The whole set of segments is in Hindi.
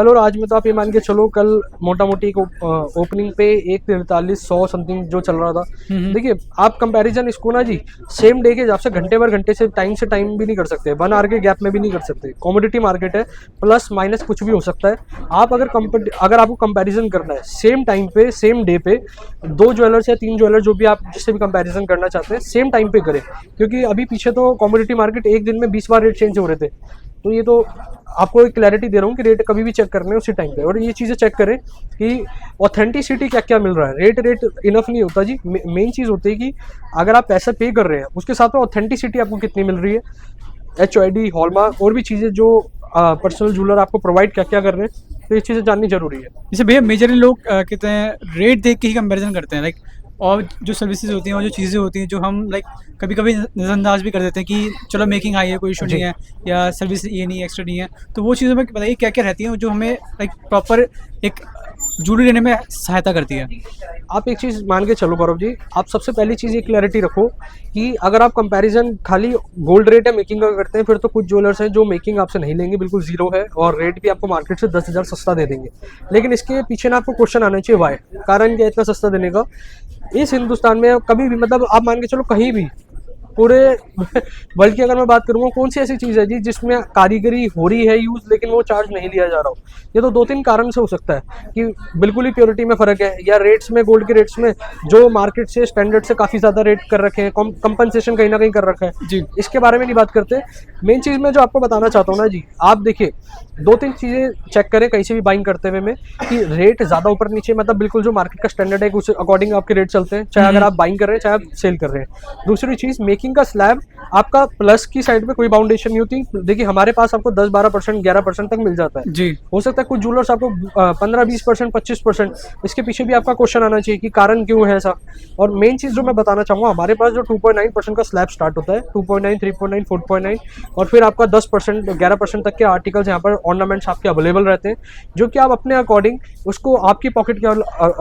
कल और आज में तो आप ये मान के चलो, कल मोटा मोटी एक ओपनिंग पे 14300 समथिंग जो चल रहा था। देखिए, आप कंपैरिजन इसको ना जी सेम डे के हिसाब से घंटे भर घंटे से टाइम भी नहीं कर सकते, 1 आवर के गैप में भी नहीं कर सकते। कमोडिटी मार्केट है, प्लस माइनस कुछ भी हो सकता है। आप अगर आपको कंपैरिजन करना है सेम टाइम पे सेम डे पे 2 ज्वेलर्स या 3 ज्वेलर जो भी आप जिससे भी कंपैरिजन करना चाहते हैं सेम टाइम पे करें, क्योंकि अभी पीछे तो कमोडिटी मार्केट एक दिन में 20 बार रेट चेंज हो रहे थे। तो ये तो आपको एक क्लैरिटी दे रहा हूँ कि रेट कभी भी चेक करने उसी टाइम पे, और ये चीज़ें चेक करें कि ऑथेंटिसिटी क्या क्या मिल रहा है। रेट इनफ नहीं होता जी, मेन चीज़ होती है कि अगर आप पैसा पे कर रहे हैं उसके साथ में ऑथेंटिसिटी आपको कितनी मिल रही है। HOID, हॉलमार्क और भी चीज़ें जो पर्सनल ज्वेलर आपको प्रोवाइड क्या क्या कर रहे हैं, तो ये चीज़ें जाननी जरूरी है। जैसे भैया मेजरली लोग कहते हैं रेट देख के ही कंपैरिजन करते हैं, लाइक और जो सर्विसेज होती हैं और जो चीज़ें होती हैं जो हम लाइक कभी कभी नज़रअंदाज भी कर देते हैं कि चलो मेकिंग आई है, कोई इशू नहीं है, या सर्विस ये नहीं है, एक्स्ट्रा नहीं है। तो वो चीज़ों में बताइए क्या क्या रहती हैं जो हमें लाइक प्रॉपर एक ज्वेलरी लेने में सहायता करती है। आप एक चीज़ मान के चलो गौरव जी, आप सबसे पहली चीज़ ये क्लैरिटी रखो कि अगर आप कंपैरिजन खाली गोल्ड रेट या मेकिंग का करते हैं, फिर तो कुछ ज्वेलर्स हैं जो मेकिंग आपसे नहीं लेंगे, बिल्कुल जीरो है, और रेट भी आपको मार्केट से 10,000 सस्ता दे देंगे। लेकिन इसके पीछे ना आपको क्वेश्चन आना चाहिए वाई, कारण क्या इतना सस्ता देने का। इस हिंदुस्तान में कभी भी, मतलब आप मान के चलो कहीं भी पूरे वर्ल्ड की अगर मैं बात करूँगा, कौन सी ऐसी चीज़ है जी जिसमें कारीगरी हो रही है यूज़ लेकिन वो चार्ज नहीं लिया जा रहा हो। ये तो 2-3 कारण से हो सकता है कि बिल्कुल ही प्योरिटी में फ़र्क है, या रेट्स में, गोल्ड के रेट्स में जो मार्केट से स्टैंडर्ड से काफ़ी ज़्यादा रेट कर रखे हैं, कंपनसेशन कहीं ना कहीं कर रखा है जी। इसके बारे में नहीं बात करते। मेन चीज़ मैं जो आपको बताना चाहता हूँ ना जी, आप देखिए 2-3 चीज़ें चेक करें कहीं से भी बाइंग करते हुए में, कि रेट ज़्यादा ऊपर नीचे, मतलब बिल्कुल जो मार्केट का स्टैंडर्ड है उस अकॉर्डिंग आपके रेट चलते हैं, चाहे अगर आप बाइंग कर रहे हैं चाहे आप सेल कर रहे हैं। दूसरी चीज़, मेकिंग का स्लैब आपका प्लस की साइड में कोई बाउंडेशन नहीं होती। देखिए हमारे पास आपको 10-12%, 11% तक मिल जाता है। जी। हो सकता है कुछ ज्वेलर्स आपको 15-20%, 25%, इसके पीछे भी आपका क्वेश्चन आना चाहिए कि कारण क्यों है ऐसा। और मेन चीज़ जो मैं बताना चाहूँगा, हमारे पास जो 2.9% का स्लैब स्टार्ट होता है, 2.9, 3.9, 4.9, और फिर आपका 10%, 11% तक के आर्टिकल्स यहाँ पर ऑर्नामेंट्स आपके अवेलेबल रहते हैं, जो कि आप अपने अकॉर्डिंग उसको आपकी पॉकेट के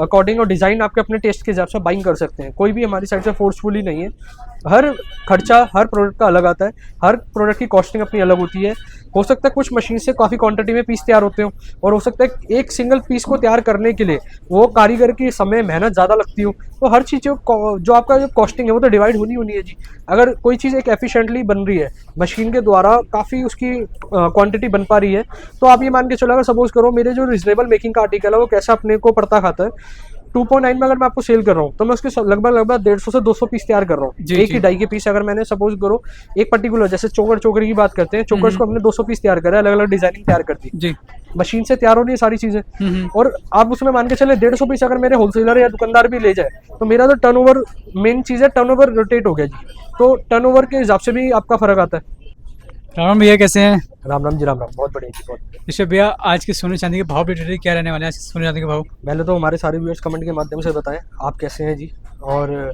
अकॉर्डिंग और डिज़ाइन आपके अपने टेस्ट के हिसाब से बाइंग कर सकते हैं। कोई भी हमारी साइड से फोर्सफुली नहीं है। हर खर्चा हर प्रोडक्ट का अलग आता है, हर प्रोडक्ट की कॉस्टिंग अपनी अलग होती है। हो सकता है कुछ मशीन से काफ़ी क्वांटिटी में पीस तैयार होते हो, और हो सकता है एक सिंगल पीस को तैयार करने के लिए वो कारीगर की समय मेहनत ज़्यादा लगती हो। तो हर चीज़ जो आपका जो कॉस्टिंग है वो तो डिवाइड होनी है जी। अगर कोई चीज़ एक एफिशिएंटली बन रही है मशीन के द्वारा, काफ़ी उसकी क्वांटिटी बन पा रही है, तो आप ये मान के चलो, अगर सपोज करो मेरे जो रिजनेबल मेकिंग का आर्टिकल है वो कैसा अपने को पड़ता खाता है, 2.9 में अगर मैं आपको सेल कर रहा हूँ तो मैं उसके लगभग 150 से 200 पीस तैयार कर रहा हूँ। एक ही डाई के पीस, अगर मैंने सपोज करो एक पर्टिकुलर, जैसे चोकर की बात करते हैं, चोकर्स को हमने 200 पीस तैयार करा, अलग अलग डिजाइनिंग तैयार कर दी जी। मशीन से तैयार हो रही है सारी चीजें। और आप उसमें मान के चले 150 पीस अगर मेरे होलसेलर या दुकानदार भी ले जाए, तो मेरा तो टर्नओवर, मेन चीज है टर्नओवर रोटेट हो गया जी। तो टर्नओवर के हिसाब से भी आपका फर्क आता है। राम भैया कैसे हैं? राम राम जी, राम राम, बहुत बढ़िया जी, बहुत। ऋषभ भैया आज के सोने चांदी के भाव डिटेल क्या रहने वाले हैं? आज के सोने चांदी के भाव पहले तो हमारे सारे व्यूअर्स कमेंट के माध्यम से बताएं आप कैसे हैं जी। और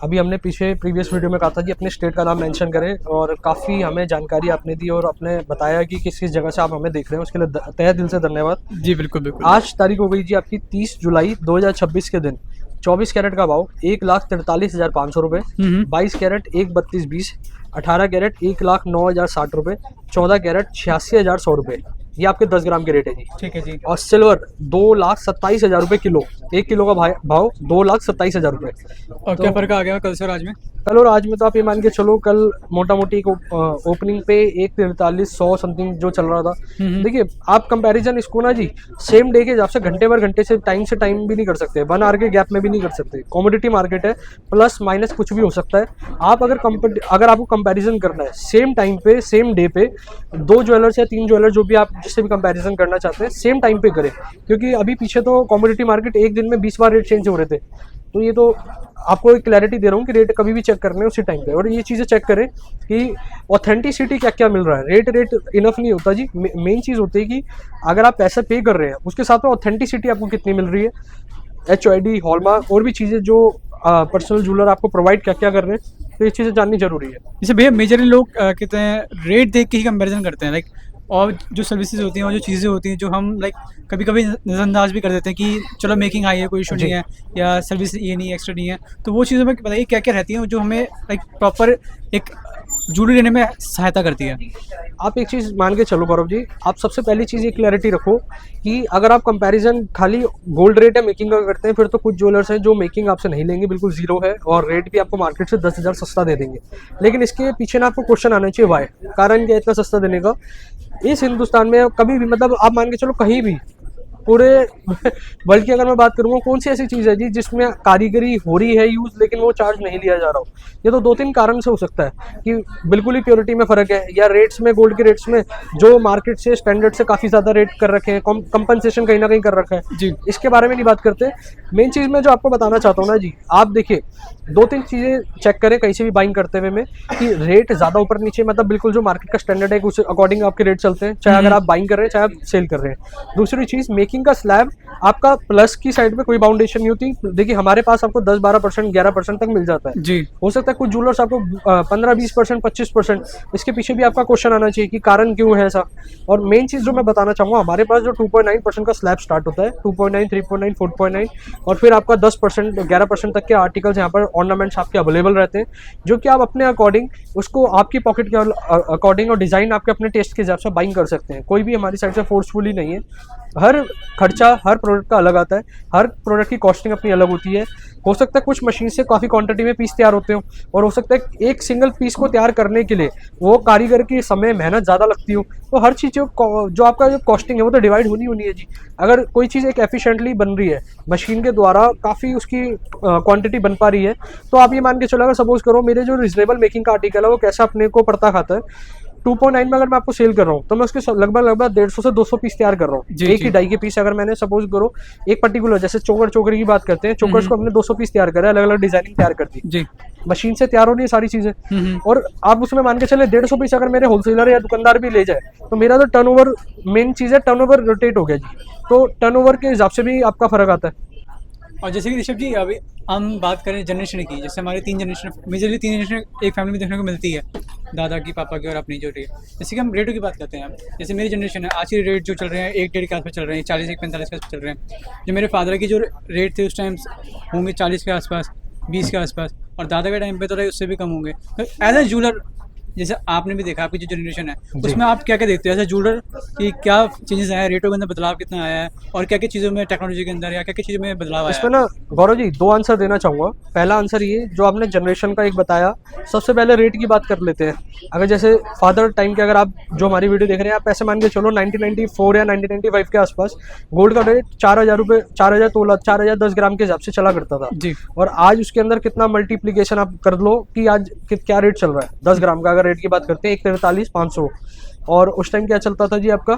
अभी हमने प्रीवियस वीडियो में कहा था कि अपने स्टेट का नाम मेंशन करें, और काफ़ी हमें जानकारी आपने दी और आपने बताया कि किस किस जगह से आप हमें देख रहे हैं, उसके लिए तहे दिल से धन्यवाद जी। बिल्कुल बिल्कुल। आज तारीख हो गई जी आपकी 30 जुलाई 2026 के दिन। 24 कैरेट का भाव 1,43,500 रुपये, 22 कैरेट 1,32,20, 18 कैरेट 1,09,060 रुपये, 14 कैरेट 86,100 रुपये, ये आपके 10 ग्राम के रेट है जी। ठीक है जी। और सिल्वर 2,27,000 रुपये किलो, 1 किलो का भाव 2,27,000 रुपये। और क्या फर्क आ गया कल से और आज में? कल और आज में तो आप ये मान के चलो, कल मोटा मोटी एक ओपनिंग पे 14300 समथिंग जो चल रहा था। देखिए, आप कंपैरिजन इसको ना जी सेम डे के हिसाब से घंटे भर घंटे से टाइम भी नहीं कर सकते, 1 आवर के गैप में भी नहीं कर सकते। कमोडिटी मार्केट है, प्लस माइनस कुछ भी हो सकता है। आप अगर आपको कंपैरिजन करना है सेम टाइम पे सेम डे पे 2 ज्वेलर्स या 3 ज्वेलर जो भी आप जिससे भी कंपैरिजन करना चाहते हैं सेम टाइम पे करें, क्योंकि अभी पीछे तो कमोडिटी मार्केट एक दिन में 20 बार रेट चेंज हो रहे थे। तो ये तो आपको एक क्लैरिटी दे रहा हूँ कि रेट कभी भी चेक करने उसी टाइम पे, और ये चीज़ें चेक करें कि ऑथेंटिसिटी क्या क्या मिल रहा है। रेट इनफ नहीं होता जी, मेन चीज़ होती है कि अगर आप पैसा पे कर रहे हैं उसके साथ में ऑथेंटिसिटी आपको कितनी मिल रही है। HOID, हॉलमार्क और भी चीज़ें जो पर्सनल ज्वेलर आपको प्रोवाइड क्या क्या कर रहे हैं, तो ये चीज़ें जाननी जरूरी है। जैसे भैया मेजरली लोग कहते हैं रेट देख के ही कंपैरिजन करते हैं, लाइक और जो सर्विसेज होती हैं और जो चीज़ें होती हैं जो हम लाइक कभी कभी नज़रअंदाज भी कर देते हैं कि चलो मेकिंग आई है, कोई इशू नहीं है, या सर्विस ये नहीं है, एक्स्ट्रा नहीं है। तो वो चीज़ों में बताइए क्या क्या रहती हैं जो हमें लाइक प्रॉपर एक ज्वेलरी लेने में सहायता करती है। आप एक चीज़ मान के चलो गौरव जी, आप सबसे पहली चीज़ ये क्लैरिटी रखो कि अगर आप कंपैरिजन खाली गोल्ड रेट या मेकिंग का करते हैं, फिर तो कुछ ज्वेलर्स हैं जो मेकिंग आपसे नहीं लेंगे, बिल्कुल जीरो है, और रेट भी आपको मार्केट से 10,000 सस्ता दे देंगे। लेकिन इसके पीछे ना आपको क्वेश्चन आना चाहिए वाई, कारण क्या इतना सस्ता देने का। इस हिंदुस्तान में कभी भी, मतलब आप मान के चलो कहीं भी पूरे वर्ल्ड की अगर मैं बात करूँगा, कौन सी ऐसी चीज़ है जी जिसमें कारीगरी हो रही है यूज़ लेकिन वो चार्ज नहीं लिया जा रहा हो? ये तो 2-3 कारण से हो सकता है कि बिल्कुल ही प्योरिटी में फ़र्क है, या रेट्स में, गोल्ड के रेट्स में जो मार्केट से स्टैंडर्ड से काफ़ी ज़्यादा रेट कर रखे हैं, कंपनसेशन कहीं ना कहीं कर रखा है जी। इसके बारे में नहीं बात करते। मेन चीज़ मैं जो आपको बताना चाहता हूँ ना जी, आप देखिए 2-3 चीज़ें चेक करें कहीं से भी बाइंग करते हुए में, कि रेट ज़्यादा ऊपर नीचे, मतलब बिल्कुल जो मार्केट का स्टैंडर्ड है उस अकॉर्डिंग आपके रेट चलते हैं, चाहे अगर आप बाइंग कर रहे हैं चाहे आप सेल कर रहे हैं। दूसरी चीज़, मेकिंग का स्लैब आपका प्लस की साइड में कोई बाउंडेशन नहीं होती। देखिए हमारे पास आपको 10-12%, 11% तक मिल जाता है। जी। हो सकता है कुछ ज्वेलर्स आपको 15-20%, 25%, इसके पीछे भी आपका क्वेश्चन आना चाहिए कि कारण क्यों है ऐसा। और मेन चीज़ जो मैं बताना चाहूँगा, हमारे पास जो 2.9% का स्लैब स्टार्ट होता है, 2.9, 3.9, 4.9, और फिर आपका 10%, 11% तक के आर्टिकल्स यहाँ पर ऑर्नामेंट्स आपके अवेलेबल रहते हैं, जो कि आप अपने अकॉर्डिंग उसको आपकी पॉकेट के अकॉर्डिंग और डिज़ाइन आपके अपने टेस्ट के हिसाब से बाइंग कर सकते हैं। कोई भी हमारी साइड से फोर्सफुली नहीं है। हर खर्चा हर प्रोडक्ट का अलग आता है, हर प्रोडक्ट की कॉस्टिंग अपनी अलग होती है। हो सकता है कुछ मशीन से काफ़ी क्वांटिटी में पीस तैयार होते हो, और हो सकता है एक सिंगल पीस को तैयार करने के लिए वो कारीगर की समय मेहनत ज़्यादा लगती हो। तो हर चीज़ जो आपका जो कॉस्टिंग है वो तो डिवाइड होनी है जी। अगर कोई चीज़ एक एफिशिएंटली बन रही है, मशीन के द्वारा काफ़ी उसकी क्वांटिटी बन पा रही है, तो आप ये मान के चलो, अगर सपोज करो मेरे जो रिजनेबल मेकिंग का आर्टिकल है वो कैसा अपने को पड़ता खाता है, 2.9 में अगर मैं आपको सेल कर रहा हूँ तो मैं उसके लगभग 150 से 200 पीस तैयार कर रहा हूँ। एक ही डाई के पीस, अगर मैंने सपोज करो एक पर्टिकुलर, जैसे चोकर की बात करते हैं, चोकर्स को हमने 200 पीस तैयार करा, अलग अलग डिजाइनिंग तैयार कर दी, जी। मशीन से तैयार हो रही है सारी चीजें। और आप उसमें मान के चले 150 पीस अगर मेरे होलसेलर या दुकानदार भी ले जाए, तो मेरा तो टर्नओवर, मेन चीज है टर्नओवर रोटेट हो गया जी। तो टर्नओवर के हिसाब से भी आपका फर्क आता है। और जैसे कि ऋषभ जी, अभी हम बात करें जनरेशन की, जैसे हमारे 3 जनरेशन, मेजरली 3 जनरेशन एक फैमिली में देखने को मिलती है, दादा की, पापा की और अपनी जो रेट। जैसे कि हम रेटों की बात करते हैं, जैसे मेरी जनरेशन है, आज के रेट जो चल रहे हैं 1-1.5 के आसपास चल रहे हैं, 40, 45 के आसपास चल रहे हैं। जो मेरे फादर की जो रेट थे उस टाइम होंगे 40 के आसपास, 20 के आसपास, और दादा के टाइम पे तो रहे उससे भी कम होंगे। तो एज ए ज्वेलर, जैसे आपने भी देखा, आपकी जो जनरेशन है उसमें आप क्या क्या देखते हैं एज ए ज्वेलर, कि क्या चेंजेस आया है, रेटों के अंदर बदलाव कितना आया है, और क्या क्या चीज़ों में, टेक्नोलॉजी के अंदर या क्या क्या चीज़ों में बदलाव आया इसमें ना गौरव जी 2 आंसर देना चाहूँगा। पहला आंसर ये जो आपने जनरेशन का एक बताया, सबसे पहले रेट की बात कर लेते हैं। अगर जैसे फादर टाइम के, अगर आप जो हमारी वीडियो देख रहे हैं, आप ऐसे मान के चलो 1994 या 1995 के आसपास गोल्ड का रेट 4,000 रुपये, 4,000 तोला, 4,000 10 ग्राम के हिसाब से चला करता था जी। और आज उसके अंदर कितना मल्टीप्लीकेशन आप कर लो कि आज क्या रेट चल रहा है 10 ग्राम का। अगर रेट की बात करते हैं 1,43,500, और उस टाइम क्या चलता था जी आपका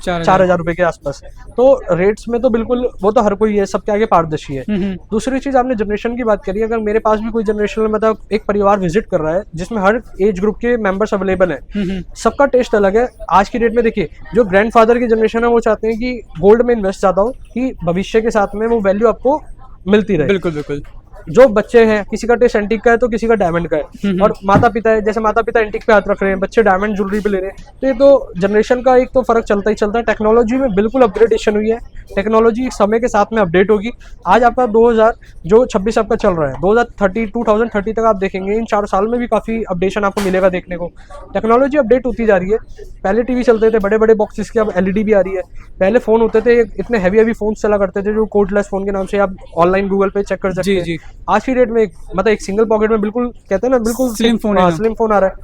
4,000 रुपए के आसपास। तो रेट्स में तो बिल्कुल, वो तो हर कोई है, सबके आगे पारदर्शी है। दूसरी चीज, आपने जनरेशन की बात करी, अगर मेरे पास भी कोई जनरेशन, मतलब एक परिवार विजिट कर रहा है जिसमें हर एज ग्रुप के मेंबर्स अवेलेबल हैं, सबका टेस्ट अलग है। आज की डेट में देखिए, जो ग्रैंडफादर की जनरेशन है वो चाहते हैं कि गोल्ड में इन्वेस्ट ज्यादा हो, कि भविष्य के साथ में वो वैल्यू आपको मिलती रहे। बिल्कुल बिल्कुल। जो बच्चे हैं, किसी का टेस्ट एंटीक का है तो किसी का डायमंड का है, और माता पिता है, जैसे माता पिता एंटीक पे हाथ रख रहे हैं, बच्चे डायमंड ज्वेलरी पे ले रहे हैं। तो ये तो जनरेशन का एक तो फर्क चलता ही चलता है। टेक्नोलॉजी में बिल्कुल अपग्रेडेशन हुई है, टेक्नोलॉजी समय के साथ में अपडेट होगी। आज आपका 2026 आपका चल रहा है, 2030 तक आप देखेंगे, इन 4 साल में भी काफ़ी अपडेशन आपको मिलेगा देखने को। टेक्नोलॉजी अपडेट होती जा रही है। पहले टीवी चलते थे बड़े बड़े बॉक्सेस के, अब LED भी आ रही है। पहले फ़ोन होते थे, इतने हैवी फ़ोन चला करते थे जो कोडलेस फ़ोन के नाम से आप ऑनलाइन गूगल पे चेक कर सकते हैं। आज की डेट में मतलब एक सिंगल पॉकेट में, बिल्कुल कहते हैं ना, बिल्कुल स्लिम फोन आ रहा है।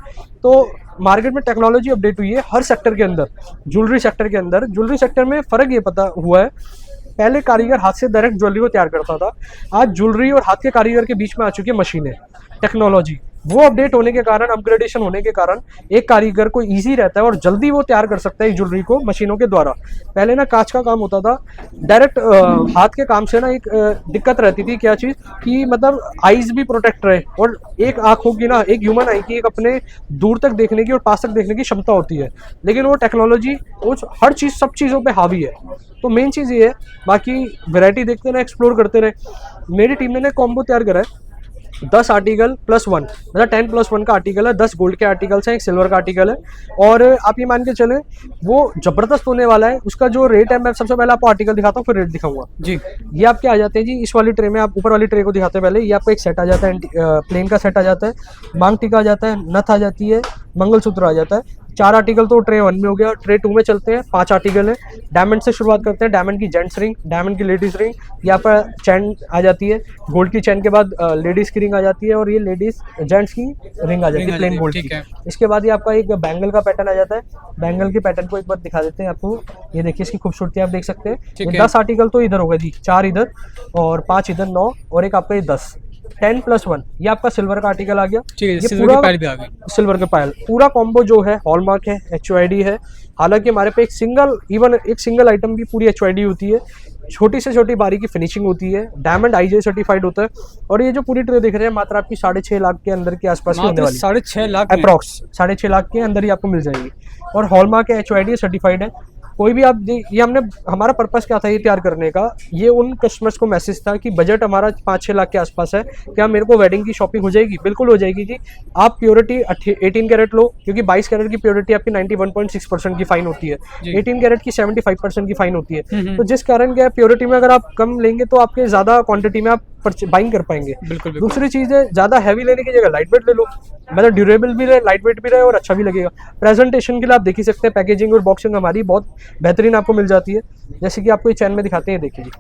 तो मार्केट में टेक्नोलॉजी अपडेट हुई है हर सेक्टर के अंदर। ज्वेलरी सेक्टर में फर्क ये पता हुआ है, पहले कारीगर हाथ से डायरेक्ट ज्वेलरी को तैयार करता था, आज ज्वेलरी और हाथ के कारीगर के बीच में आ चुकी है मशीनें। टेक्नोलॉजी वो अपडेट होने के कारण, अपग्रेडेशन होने के कारण एक कारीगर को इजी रहता है और जल्दी वो तैयार कर सकता है ज्वेलरी को मशीनों के द्वारा। पहले ना कांच का काम होता था, डायरेक्ट हाथ के काम से ना एक दिक्कत रहती थी, क्या चीज़ कि मतलब आईज भी प्रोटेक्ट रहे, और एक आँख होगी ना, एक ह्यूमन आई की एक अपने दूर तक देखने की और पास तक देखने की क्षमता होती है, लेकिन वो टेक्नोलॉजी वो हर चीज़, सब चीज़ों पर हावी है। तो मेन चीज़ ये है, बाकी वैरायटी देखते रहे, एक्सप्लोर करते रहे। मेरी टीम ने कॉम्बो तैयार करा है 10 आर्टिकल प्लस 1, मतलब 10 प्लस 1 का आर्टिकल है, 10 गोल्ड के आर्टिकल्स हैं, एक सिल्वर का आर्टिकल है। और आप ये मान के चले वो जबरदस्त होने वाला है। उसका जो रेट है, मैं सबसे पहले आपको आर्टिकल दिखाता हूँ फिर रेट दिखाऊंगा जी। ये आपके आ जाते हैं जी इस वाली ट्रे में। आप ऊपर वाली ट्रे को दिखाते हैं पहले। ये आपको एक सेट आ जाता है, प्लेन का सेट आ जाता है, मांग टीका आ जाता है, नथ आ जाती है, मंगलसूत्र आ जाता है। 4 आर्टिकल तो ट्रे 1 में हो गया। ट्रे 2 में चलते हैं, 5 आर्टिकल है। डायमंड से शुरुआत करते हैं, डायमंड की जेंट्स रिंग, डायमंड की लेडीज रिंग, यहाँ पर चैन आ जाती है, गोल्ड की चैन के बाद लेडीज की रिंग आ जाती है, और ये लेडीज जेंट्स की रिंग आ जाती है प्लेन गोल्ड ठीक की। है। इसके बाद ये आपका एक बैंगल का पैटर्न आ जाता है। बैंगल के पैटर्न को एक बार दिखा देते हैं आपको। ये देखिए इसकी खूबसूरती आप देख सकते हैं। ठीक ये है। 10 आर्टिकल तो इधर होगा जी, 4 इधर और 5 इधर, 9 और एक आपका ये 10, 10 प्लस 1 ये आपका सिल्वर का आर्टिकल आ गया। ठीक है, ये सिल्वर की पायल भी आ गई। सिल्वर के पायल पूरा कॉम्बो जो है हॉलमार्क है, HOID है। हालांकि हमारे पे एक सिंगल आइटम भी पूरी HOID होती है। छोटी से छोटी बारी की फिनिशिंग होती है, डायमंड IJ सर्टिफाइड होता है। और ये जो पूरी ट्रे दिख रहे हैं मात्र आपकी 6.5 लाख के अंदर के आसपास की होने वाली, 6.5 लाख में? अप्रॉक्स 6.5 लाख के अंदर ही आपको मिल जाएगी। और हॉलमार्क है, HOID सर्टिफाइड है। कोई भी आप ये हमने, हमारा पर्पस क्या था ये तैयार करने का, ये उन कस्टमर्स को मैसेज था कि बजट हमारा 5-6 लाख के आसपास है, क्या मेरे को वेडिंग की शॉपिंग हो जाएगी? बिल्कुल हो जाएगी जी। आप प्योरिटी 18 कैरेट लो, क्योंकि 22 कैरेट की प्योरिटी आपकी 91.6% की फाइन होती है, 18 कैरेट की 75% की फाइन होती है। तो जिस कारण क्या प्योरिटी में अगर आप कम लेंगे तो आपके ज़्यादा क्वांटिटी में आप बाइंग कर पाएंगे। बिल्कुल। दूसरी चीज़ है, ज़्यादा हैवी लेने की जगह लाइट वेट ले लो, मतलब ड्यूरेबल भी रहे, लाइट वेट भी रहे और अच्छा भी लगेगा। प्रेजेंटेशन के लिए आप देख ही सकते हैं, पैकेजिंग और बॉक्सिंग हमारी बहुत बेहतरीन आपको मिल जाती है। जैसे कि आपको ये चैन में दिखाते हैं, देखिए जी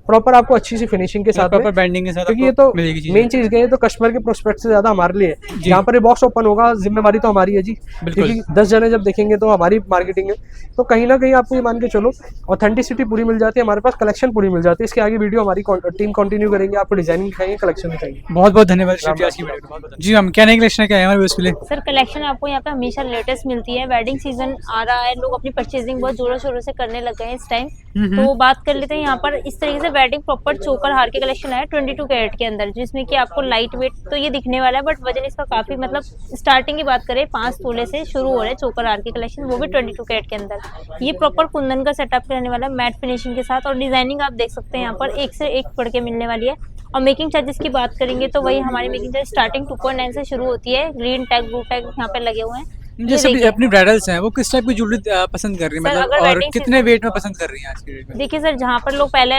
प्रॉपर आपको अच्छी सी फिनिशिंग के साथ, प्रॉपर बैंडिंग के साथ, क्योंकि ये तो मेन चीज गई है तो कस्टमर के प्रोस्पेक्ट से ज्यादा हमारे लिए है। यहाँ पर ये बॉक्स ओपन होगा, जिम्मेवारी तो हमारी है जी, क्योंकि 10 जने जब देखेंगे तो हमारी मार्केटिंग है। तो कहीं ना कहीं आपको ये मान के चलो ऑथेंटिसिटी पूरी मिल जाती है, हमारे पास कलेक्शन पूरी मिल जाती है। इसके आगे वीडियो हमारी टीम कंटिन्यू करेंगे, आपको डिजाइनिंग दिखाएंगे, कलेक्शन दिखाएंगे। बहुत बहुत धन्यवाद श्री आज की वीडियो में। जी मैम, क्या नई कलेक्शन क्या है हमारे उसके लिए? सर कलेक्शन आपको यहाँ पे हमेशा लेटेस्ट मिलती है। वेडिंग सीजन आ रहा है, लोग अपनी परचेजिंग बहुत जोरों शोरों से करने लग गए हैं इस टाइम। तो बात कर लेते हैं यहाँ पर इस तरीके से वेडिंग प्रॉपर चोकर हार के कलेक्शन है 22 कैरेट के अंदर, जिसमें कि आपको लाइट वेट तो ये दिखने वाला है, बट वजन इसका काफी, मतलब स्टार्टिंग की बात करें 5 तोले से शुरू हो रहे हैं चोकर हार के कलेक्शन, वो भी 22 कैरेट के अंदर। ये प्रॉपर कुंदन का सेटअप रहने वाला है मैट फिनिशिंग के साथ, और डिजाइनिंग आप देख सकते हैं यहाँ पर एक से एक बढ़ के मिलने वाली है। और मेकिंग चार्जेस की बात करेंगे तो वही हमारी मेकिंग चार्ज स्टार्टिंग 2.9 से शुरू होती है। ग्रीन टैग, ब्लू टैग यहाँ पे लगे हुए हैं। जैसे अपनी ब्राइडल्स हैं वो किस टाइप की ज्वेलरी पसंद कर रही है, सर, मतलब अगर और wedding कितने वेट में पसंद कर रही हैं आज की डेट में? देखिए सर, जहाँ पर लोग पहले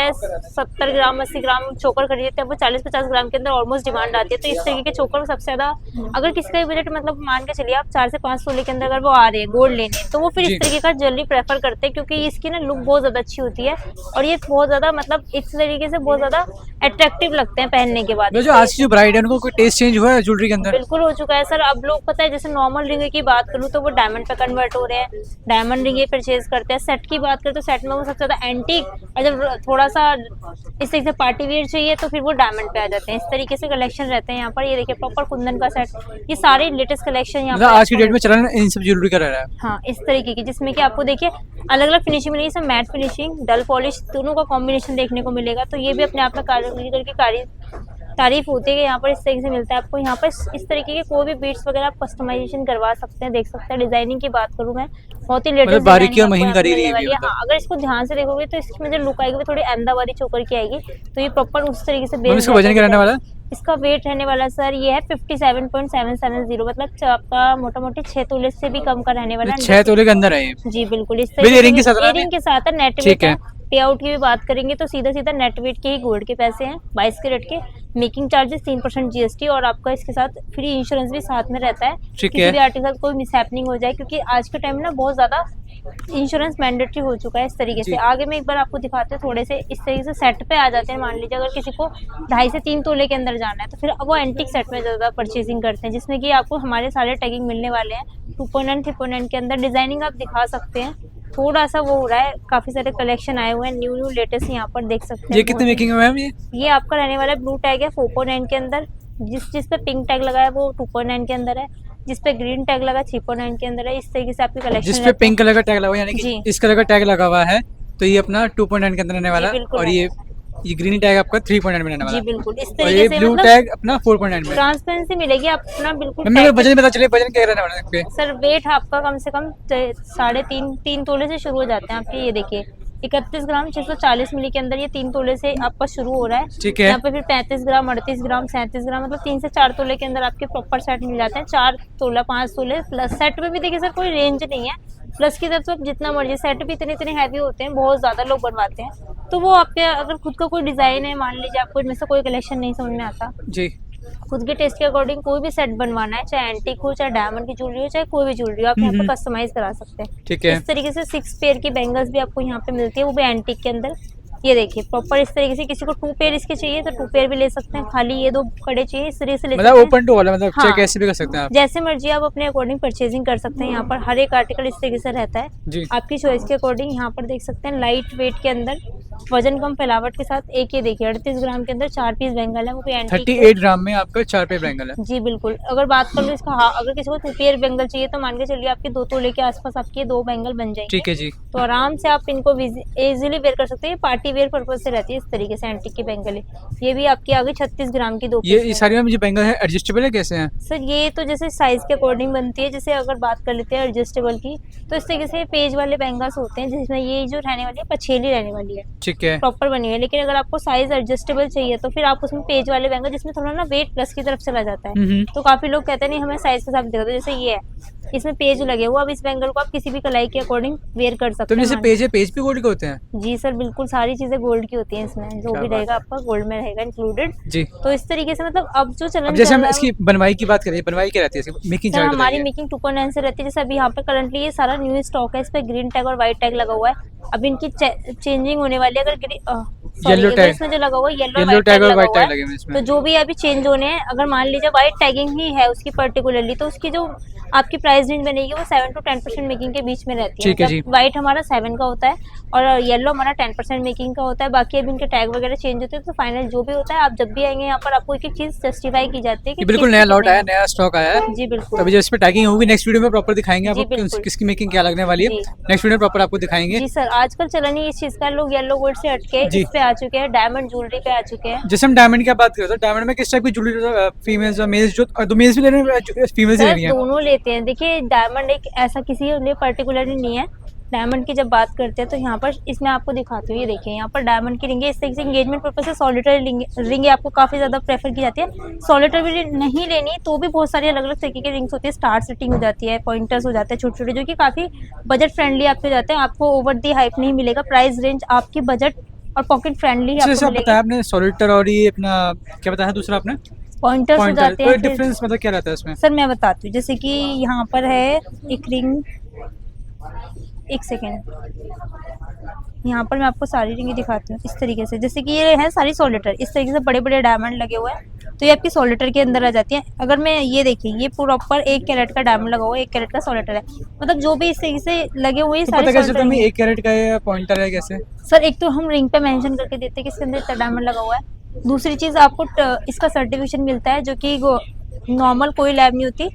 70 ग्राम 80 ग्राम चोकर खरीदते हैं, वो 40-50 ग्राम के अंदर ऑलमोस्ट डिमांड आती है। तो इस तरीके के चोकर सबसे ज्यादा, अगर किसी का बजट मतलब मान के चलिए आप 4 से 5 तोले के अंदर अगर वो आ रहे हैं गोल्ड लेने, तो वो फिर इस तरीके का ज्वेलरी प्रेफर करते हैं, क्योंकि इसकी ना लुक बहुत ज्यादा अच्छी होती है और ये बहुत ज्यादा, मतलब इस तरीके से बहुत ज्यादा अट्रैक्टिव लगते हैं पहनने के बाद। जो आज की जो ब्राइड है उनको कोई टेस्ट चेंज हुआ है ज्वेलरी के अंदर? बिल्कुल हो चुका है सर। अब लोग पता है, जैसे नॉर्मल रिंग की बात करूँ तो वो डायमंड पे कन्वर्ट हो रहे हैं, डायमंड रिंग परचेज करते हैं। सेट की बात करें तो सेट में वो सबसे ज्यादा एंटीक, और जब थोड़ा सा इस तरीके से पार्टी वेयर चाहिए तो फिर वो डायमंड पे आ जाते हैं। इस तरीके से कलेक्शन रहते हैं यहाँ पर। ये देखिए प्रॉपर कुंदन का सेट, ये सारे लेटेस्ट कलेक्शन यहाँ पर आज की डेट में चलन इन सब ज्वेलरी का रह रहा है। हाँ, इस तरीके की, जिसमें कि आपको देखिए अलग अलग फिनिशिंग मिलेगी, सब मैट फिनिशिंग, डल पॉलिश, दोनों का कॉम्बिनेशन देखने को मिलेगा। तो ये भी अपने आप में कारीगर की तारीफ होती है कि यहाँ पर इस तरीके से मिलता है आपको। यहाँ पर इस तरीके के कोई भी बीट्स वगैरह आप कस्टमाइजेशन करवा सकते हैं, देख सकते हैं। डिजाइनिंग की बात करूँ मैं, बहुत ही लेटेस्ट बारीकी और महीन करी है। हाँ, अगर इसको ध्यान से देखोगे तो इसकी मुझे लुक आएगी, थोड़ी अहमदाबादी चोकर की आएगी। तो ये प्रॉपर उस तरीके से बेस। वजन क्या रहने वाला है? इसका वेट रहने वाला सर ये है 57.770, मतलब आपका मोटा मोटी 6 तोले से भी कम का रहने वाला है। 6 तोले के अंदर है जी बिल्कुल। इस तरीके इयरिंग के साथ है। नेट वेट है। पे आउट की भी बात करेंगे तो सीधा सीधा नेट वेट के ही गोल्ड के पैसे हैं 22 कैरेट के। मेकिंग चार्जेस 3% GST, और आपका इसके साथ फ्री इंश्योरेंस भी साथ में रहता है। किसी भी आर्टिकल कोई मिसहैपनिंग हो जाए, क्योंकि आज के टाइम में ना बहुत ज्यादा इंश्योरेंस मैंडेटरी हो चुका है इस तरीके से। आगे में एक बार आपको दिखाते हैं, थोड़े से इस तरीके से सेट पे आ जाते हैं। मान लीजिए अगर किसी को 2.5 से 3 तोले के अंदर जाना है तो फिर वो एंटीक सेट में ज्यादा परचेजिंग करते हैं, जिसमें कि आपको हमारे सारे टैगिंग मिलने वाले हैं। 2.9 3.9 के अंदर डिजाइनिंग आप दिखा सकते हैं। थोड़ा सा वो हो रहा है, काफी सारे कलेक्शन आए हुए हैं न्यू लेटेस्ट, यहाँ पर देख सकते हैं। ये कितने मेकिंग है मैम? ये आपका रहने वाला ब्लू टैग है 4.9 के अंदर, जिस पे पिंक टैग लगा है वो 2.9 के अंदर है, जिस पे ग्रीन टैग लगा 3.9 के अंदर है। इस तरीके से आपकी कलेक्शन, जिस पे पिंक कलर का टैग लगा हुआ है, यानी कि इस कलर का टैग लगा हुआ है, तो ये अपना 2.9 के अंदर रहने वाला है, और ये ग्रीन टैग आपका 3.9 में रहने वाला है। जी बिल्कुल। इस और तरीके ये से ब्लू टैग अपना 4.9 में। ट्रांसपेरेंसी मिलेगी अपना बिल्कुल। वजन पता चले, वजन क्या रहने वाला है? सर वेट आपका कम से कम 3.5 तोले से शुरू हो जाते हैं आपके। ये देखिए 31 ग्राम 640 मिली के अंदर ये 3 तोले से आपका शुरू हो रहा है। ठीक है। यहाँ पे फिर 35 ग्राम 38 ग्राम 37 ग्राम मतलब 3 से 4 तोले के अंदर आपके प्रॉपर सेट मिल जाते हैं। 4 तोला 5 तोले प्लस सेट में भी देखिए सर कोई रेंज नहीं है, प्लस की तरफ से आप जितना मर्जी, सेट भी इतने इतने हैवी होते हैं, बहुत ज्यादा लोग बनवाते हैं। तो वो आपके अगर खुद का कोई डिजाइन है, मान लीजिए आपको इनमें से कोई कलेक्शन नहीं समझ में आता, जी खुद के टेस्ट के अकॉर्डिंग कोई भी सेट बनवाना है, चाहे एंटीक हो, चाहे डायमंड की ज्वेलरी हो, चाहे कोई भी ज्वेलरी हो, आप यहाँ पे कस्टमाइज करा सकते हैं। ठीक है। इस तरीके से 6 पेयर की बैंगल्स भी आपको यहाँ पे मिलती है, वो भी एंटीक के अंदर। ये देखिए प्रॉपर इस तरीके से, किसी को 2 पेयर इसके चाहिए तो 2 पेयर भी ले सकते हैं, खाली ये 2 कड़े चाहिए इस तरीके से ले मतलब सकते हैं। ओपन टू ऑल, मतलब हाँ। चेक कैसे भी कर सकते हैं आप। जैसे मर्जी आप अपने अकॉर्डिंग परचेजिंग कर सकते हैं। यहाँ पर हर एक आर्टिकल इस तरीके से रहता है, जी आपकी चॉइस के अकॉर्डिंग। यहाँ पर देख सकते हैं लाइट वेट के अंदर, वजन कम, फैलावट के साथ। एक ये देखिए 38 ग्राम के अंदर 4 पीस बैंगल है, वो भी एंटीक 38 ग्राम में आपका 4 पे बैंगल है। जी बिल्कुल। अगर बात कर लो इसका, हाँ, अगर किसी को 2 पेयर बैंगल चाहिए तो मान के चलिए आपके 2 तोले के आसपास आपके 2 बैंगल बन जाएंगे। ठीक है जी। तो आराम से आप इनको इजीली वेयर कर सकते हैं। पार्टी वेयर पर्पज से रहती है इस तरीके से एंटीक की बैंगल है। ये भी आपकी आ गई 36 ग्राम की 2 ये सारी में मुझे बैंगल है एडजस्टेबल है, कैसे हैं सर? ये तो जैसे साइज के अकॉर्डिंग बनती है। जैसे अगर बात कर लेते हैं एडजस्टेबल की, तो इस तरीके से पेज वाले बैंगल्स होते हैं जिसमें ये जो रहने वाली है पछेली रहने वाली है, ठीक है। प्रॉपर बनी है। लेकिन अगर आपको साइज एडजस्टेबल चाहिए तो फिर आप उसमें पेज वाले बैंगल, जिसमें थोड़ा ना वेट प्लस की तरफ चला जाता है, तो काफी लोग कहते हैं नहीं हमें साइज के साथ दिखा दो। जैसे ये है, इसमें पेज लगे हुआ, अब इस बैंगल को आप किसी भी कलाई के अकॉर्डिंग वेयर कर सकते तो हैं। जैसे पेज है, पेज भी गोल्ड के होते हैं? जी सर बिल्कुल, सारी चीजें गोल्ड की होती हैं इसमें, जो क्या भी बात रहेगा आपका गोल्ड में रहेगा इंक्लूडेड। जी। तो इस तरीके से मतलब अब जो चलन अब जैसे चल हम रहा है इसकी बनवाई की बात करें, बनवाई क्या रहती है इसकी मेकिंग सर, चार्ज हमारी बताइए। मेकिंग 2.9 से रहती है। जैसे अभी यहाँ पे करंटली ये सारा न्यू स्टॉक है, इस पे ग्रीन टैग और व्हाइट टैग लगा हुआ है। अब इनकी चेंजिंग होने वाली है। अगर येलो टैग, इसमें जो लगा हुआ है येलो येलो टैग और व्हाइट लगा टैग हुआ लगे है, हुए हैं इसमें। तो जो भी अभी चेंज होने हैं, अगर मान लीजिए व्हाइट टैगिंग ही है उसकी पर्टिकुलरली, तो उसकी जो आपकी प्राइस रेंज बनेगी वो 7 to 10% मेकिंग के बीच में रहती है। ठीक है जी। व्हाइट हमारा 7 का होता है और येलो हमारा 10% मेकिंग का होता है। बाकी अभी इनके टैग वगैरह चेंज होते हैं, तो फाइनल जो भी होता है, आप जब भी आएंगे यहाँ पर आपको एक एक चीज जस्टिफाई की जाती है कि ये बिल्कुल किस नया चीज लॉट में आया, नया स्टॉक आया है। जी बिल्कुल। तो अभी जो इस पे टैगिंग होगी नेक्स्ट वीडियो में प्रॉपर दिखाएंगे जी, आपको बिल्कुल। किसकी मेकिंग क्या लगने वाली है। जी। नेक्स्ट वीडियो में प्रॉपर आपको दिखाएंगे। जी सर, आजकल चलन ही इस चीज का, लोग येलो गोल्ड से हटके जी। इस पे आ चुके हैं, डायमंड ज्वेलरी पे आ चुके हैं। जैसे हम डायमंड की बात करें तो डायमंड में किस टाइप की ज्वेलरी, फीमेल्स और मेल्स, जो मेल्स भी ले रहे हैं, फीमेल्स भी ले सर रही हैं? दोनों लेते हैं। देखिए डायमंड एक ऐसा किसी लिए पर्टिकुलरली नहीं है। डायमंड की जब बात करते हैं तो यहाँ पर इसमें आपको दिखाती हूँ, ये देखिए यहाँ पर डायमंड की रिंग है। इस तरीके से एंगेजमेंट पर्पज से सॉलिटरी रिंग आपको काफी ज्यादा प्रेफर की जाती है। सॉलिटरी नहीं लेनी तो भी बहुत सारी अलग अलग तरीके की रिंग्स होती है। स्टार सेटिंग हो जाती है, पॉइंटर्स हो जाते हैं छोटे छोटे, जो कि काफी बजट फ्रेंडली आपके जाते हैं। आपको ओवर दी हाइप नहीं मिलेगा, प्राइस रेंज आपकी बजट और पॉकेट फ्रेंडली जैसे आपको आप बताया आपने सॉलिटर और ये अपना क्या बताया दूसरा आपने पॉइंटर्स हो पॉइंटर, जाते तो हैं। फिर- डिफरेंस मतलब क्या रहता है इसमें? सर मैं बताती हूँ, जैसे कि यहाँ पर है एक रिंग, एक सेकेंड, यहाँ पर मैं आपको सारी रिंग दिखाती हूँ इस तरीके से। जैसे कि ये है सारी सॉलिटर, इस तरीके से बड़े बड़े डायमंड लगे हुए हैं, तो ये आपकी सॉलिटर के अंदर आ जाती है। अगर मैं ये देखिए, ये प्रॉपर 1 कैरेट का डायमंड लगा हुआ है, 1 कैरेट का सॉलिटर है, मतलब जो भी इस तरीके से लगे हुए हैं तो सारे पता कैसे solitaire तुम्हें हैं। 1 कैरेट का है पॉइंटर है कैसे? सर एक तो हम रिंग पे मेंशन करके देते हैं कि इसके अंदर इतना डायमंड लगा हुआ है। दूसरी चीज आपको इसका सर्टिफिकेशन मिलता है, जो कि नॉर्मल कोई लैब नहीं होती,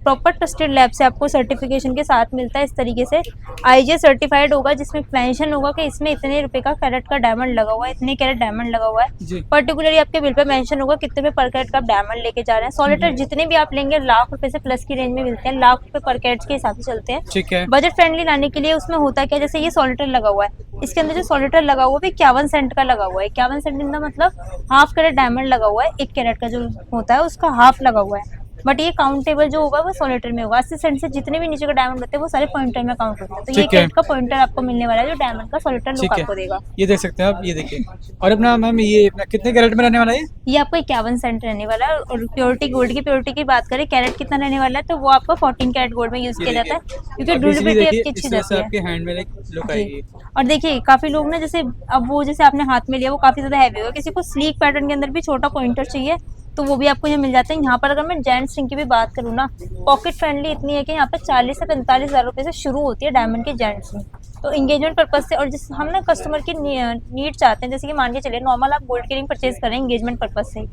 प्रॉपर ट्रस्टेड लैब से आपको सर्टिफिकेशन के साथ मिलता है। इस तरीके से आईजे सर्टिफाइड होगा, जिसमें मेंशन होगा कि इसमें इतने रुपए का कैरेट का डायमंड लगा हुआ है, इतने कैरेट डायमंड लगा हुआ जी। है। पर्टिकुलरली आपके बिल पे मेंशन होगा कितने पे पर कैरेट का आप डायमंड लेके जा रहे हैं। सॉलिटर जितने भी आप लेंगे लाख रुपए से प्लस की रेंज में मिलते हैं, लाख रुपए पर कैरेट के हिसाब से चलते हैं। ठीक है। बजट फ्रेंडली लाने के लिए उसमें होता है क्या, जैसे ये सॉलिटर लगा हुआ है, इसके अंदर जो सॉलिटर लगा हुआ है 51 सेंट का लगा हुआ है। 51 सेंट का मतलब हाफ कैरेट डायमंड लगा हुआ है, 1 कैरेट का जो होता है उसका हाफ लगा हुआ है। बट ये काउंटेबल जो होगा वो सॉलिटर में होगा। 80 सेंट से जितने भी नीचे का डायमंड होते हैं वो सारे पॉइंटर में काउंट होते हैं। तो ये ठीक है। कैरेट का पॉइंटर आपको मिलने वाला है, जो डायमंड का सॉलिटर लुक ठीक है, आपको देगा। ये देख सकते हैं आप, ये देखिए। और अपना मैम ये अपना कितने कैरेट में रहने वाला है? ये आपको 51 सेंट रहने वाला है। और प्योरिटी गोल्ड की प्योरिटी की बात करें, कैरेट कितना रहने वाला है, तो वो आपका 14 कैरेट गोल्ड में यूज किया जाता है, क्योंकि ड्यूरेबिलिटी आपकी अच्छी जाती है। आपके हैंड में एक लुक आएगी। और देखिए काफी लोग ना, जैसे अब वो जैसे आपने हाथ में लिया वो काफी ज्यादा हैवी होगा, किसी को स्लीक पैटर्न के अंदर भी छोटा पॉइंटर चाहिए तो वो भी आपको यहाँ मिल जाते हैं। यहाँ पर अगर मैं जेंट्स रिंग की भी बात करूँ ना, पॉकेट फ्रेंडली इतनी है कि यहाँ पे 40 से 45 हज़ार रुपए से शुरू होती है डायमंड की जेंट्स रिंग। तो एंगेजमेंट पर्पज से, और जिस हम ना कस्टमर की नीड चाहते हैं, जैसे कि मान के चलिए नॉर्मल आप गोल्ड की रिंग परचेज करें एंगेजमेंट पर्पज से,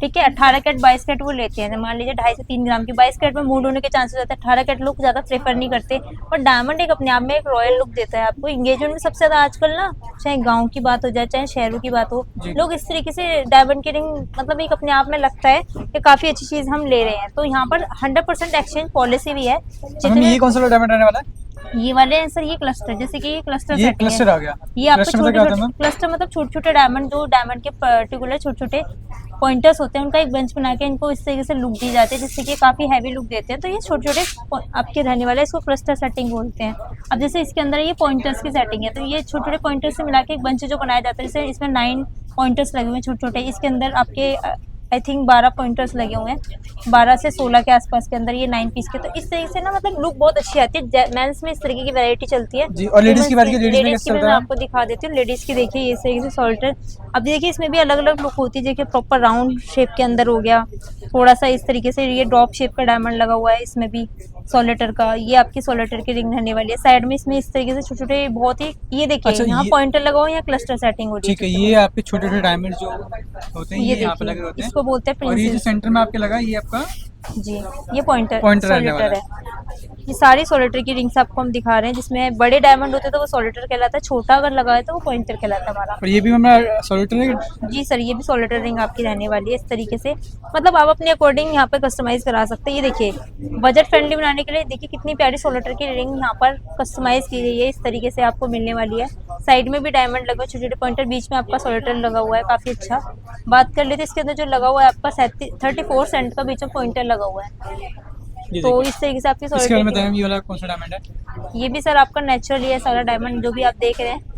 ठीक है, 18 कैरेट 22 कैरेट वो लेते हैं। मान लीजिए 2.5 से 3 ग्राम की, 22 कैरेट में मूड होने के चांसेस रहते हैं, 18 कैरेट लोग ज्यादा प्रेफर नहीं करते। और डायमंड एक अपने आप में एक रॉयल लुक देता है आपको एंगेजमेंट में। सबसे ज्यादा आजकल ना, चाहे गांव की बात हो जाए चाहे शहरों की बात हो, लोग इस तरीके से डायमंड की रिंग मतलब एक अपने आप में लगता है कि काफी अच्छी चीज हम ले रहे हैं। तो यहाँ पर 100% एक्सचेंज पॉलिसी भी है। ये कौन सा डायमंड रहने वाला है? ये वाले हैं सर, ये क्लस्टर, जैसे कि ये क्लस्टर ये सेटिंग क्लस्टर है। आ गया। ये आपका क्लस्टर मतलब छोटे क्या होता है छोटे मैम? क्लस्टर मतलब छोटे छोटे डायमंड, जो डायमंड के पर्टिकुलर छोटे छोटे पॉइंटर्स होते हैं, उनका एक बेंच बना के इनको इस तरीके से लुक दी जाती है, जिससे कि काफी हैवी लुक देते हैं। तो ये छोटे छोटे आपके रहने वाले, इसको क्लस्टर सेटिंग बोलते हैं। अब जैसे इसके अंदर ये पॉइंटर्स की सेटिंग है, तो ये छोटे छोटे पॉइंटर्स से मिला के एक बेंच जो बनाया जाता है, जैसे इसमें 9 पॉइंटर्स लगे हुए हैं छोटे छोटे, इसके अंदर आपके आई थिंक 12 पॉइंटर्स लगे हुए हैं, 12 से 16 के आसपास के अंदर ये 9 पीस के। तो इस तरीके से ना मतलब लुक बहुत अच्छी आती है। मेंस में इस तरीके की वैरायटी चलती है जी, और लेडीज की बात की, लेडीज में लेडीज कैसे की चलता मैं है? आपको दिखा देती हूँ। लेडीज की देखिए ये इस तरीके से सॉल्टर, अब देखिए इसमें भी अलग अलग लुक होती है। देखिए प्रॉपर राउंड शेप के अंदर हो गया, थोड़ा सा इस तरीके से ये ड्रॉप शेप का डायमंड लगा हुआ है इसमें भी सोलेटर का। ये आपकी सोलेटर की रिंग रहने वाली है। साइड में इसमें इस तरीके से छोटे छोटे बहुत ही, ये देखिए अच्छा, यहाँ ये- पॉइंटर लगा हुआ है, यहाँ क्लस्टर सेटिंग हो रही ठीक है, ये आपके छोटे छोटे डायमंड जो होते हैं, ये ये यहाँ पे देखिए, लगे होते हैं। इसको बोलते हैं और ये जो प्रिंसेस। सेंटर में आपके लगा है, ये आपका जी, ये पॉइंटर Pointer रहने सोलेटर वाला है। ये सारी सोलेटर की रिंग्स आपको हम दिखा रहे हैं, जिसमें बड़े डायमंड होते हैं तो वो सोलेटर कहलाता है, छोटा अगर लगा है तो वो पॉइंटर कहलाता है हमारा। और ये भी हमारा सोल्यूटर है। जी सर, ये भी सोलेटर रिंग आपकी रहने वाली है इस तरीके से। मतलब आप अपने अकॉर्डिंग यहाँ पे कस्टमाइज करा सकते हैं। ये देखिए बजट फ्रेंडली बनाने के लिए देखिए कितनी प्यारी सोलेटर की रिंग यहाँ पर कस्टमाइज की गई है, इस तरीके से आपको मिलने वाली है। साइड में भी डायमंड लगा हुआ, छोटे छोटे पॉइंटर, बीच में आपका सोलेटर लगा हुआ है, काफी अच्छा। बात कर लेते इसके अंदर जो लगा हुआ है आपका 34 सेंट का बीच में पॉइंटर लगा हुआ है। ये तो देखिए। इस तरीके से आपकी इसके बारे सोलेटर में की, बताएं, ये वाला कौन सा डायमंड है? ये भी सर आपका नेचुरल है सारा डायमंड जो भी आप देख रहे हैं।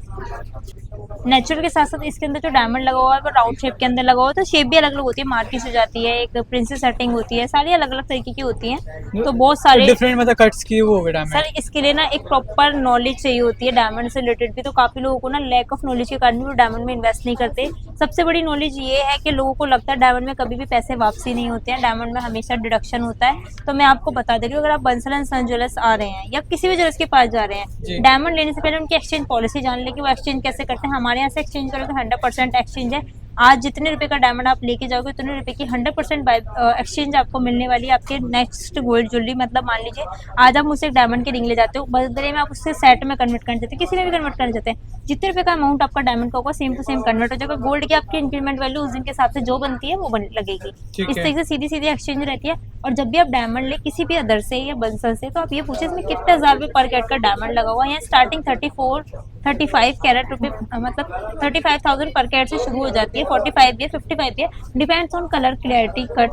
नेचुरल के साथ साथ इसके अंदर जो डायमंड लगा हुआ है वो राउंड शेप के अंदर लगा हुआ है, तो शेप भी अलग अलग होती है, मार्किश हो जाती है, एक प्रिंसेस सेटिंग होती है, सारी अलग अलग तरीके की होती हैं। तो बहुत सारे डिफरेंट मतलब कट्स की वो हो गए डायमंड। सर इसके लिए ना एक प्रॉपर नॉलेज चाहिए होती है डायमंड से रिलेटेड भी। तो काफी लोगों को ना लैक ऑफ नॉलेज के कारण भी वो डायमंड में इन्वेस्ट नहीं करते। सबसे बड़ी नॉलेज ये है कि लोगों को लगता है डायमंड में कभी भी पैसे वापसी नहीं होते हैं, डायमंड में हमेशा डिडक्शन होता है। तो मैं आपको बता दे रही हूँ, अगर आप बंसल एंड सन ज्वेलर्स आ रहे हैं या किसी भी ज्वेलर्स के पास जा रहे जी। हैं, डायमंड लेने से पहले उनकी एक्सचेंज पॉलिसी जान ले कि वो एक्सचेंज कैसे करते हैं। हमारे यहाँ से एक्सचेंज करोगे तो 100% एक्सचेंज है। आज जितने रुपए का डायमंड आप लेके जाओगे उतने रुपए की 100% एक्सचेंज आपको मिलने वाली है आपके नेक्स्ट गोल्ड ज्वेलरी। मतलब मान लीजिए आज आप मुझसे एक डायमंड की रिंग ले जाते हो, बदले में आप उससे सेट में कन्वर्ट करना चाहते हैं, किसी में भी कन्वर्ट करना चाहते हैं, जितने रुपए का अमाउंट आपका डायमंड का होगा सेम टू सेम कन्वर्ट हो जाएगा। गोल्ड की आपकी इंक्रीमेंट वैल्यू उस दिन के हिसाब से जो बनती है वो लगेगी। ठीक इस है। तरीके से सीधी सीधी एक्सचेंज रहती है। और जब भी आप डायमंड ले किसी भी अदर से या बंसल से, तो आप ये पूछे इसमें कितने हजार रुपए पर कैरेट का डायमंड लगा हुआ है। यहाँ स्टार्टिंग 35 कैरेट रुपए मतलब 35,000 पर कैरेट से शुरू हो जाती है, 45 भी है, 55 भी है, depends on colour clarity cut.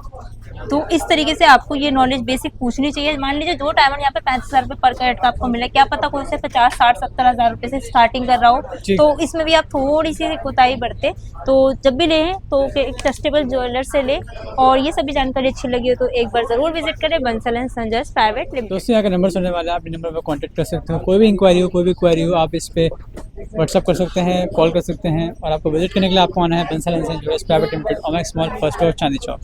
तो इस तरीके से आपको ये नॉलेज बेसिक पूछनी चाहिए। मान लीजिए जो डायमंड यहाँ पे 35,000 रुपए पर कैरेट का आपको मिला, क्या पता कोई से 50, 60, 70 हजार रुपए से स्टार्टिंग कर रहा हो, जी। तो इसमें भी आप थोड़ी सी कोताही बरते। तो जब भी लें तो एक ट्रस्टेबल ज्वेलर से ले। और ये सभी जानकारी अच्छी लगी हो तो एक बार जरूर विजिट करें Bansal and son jewellers private limited. दोस्तों, यहाँ का नंबर सुनने वाला है, आप नंबर पर कांटेक्ट कर सकते हो। कोई भी इंक्वायरी हो, कोई भी क्वेरी हो, आप इस पे व्हाट्सअप कर सकते हैं, कॉल कर सकते हैं। और आपको विजिट करने के लिए आपको आना है Bansal and son jewellers private limited, Omaxe mall, first floor, Chandni Chowk.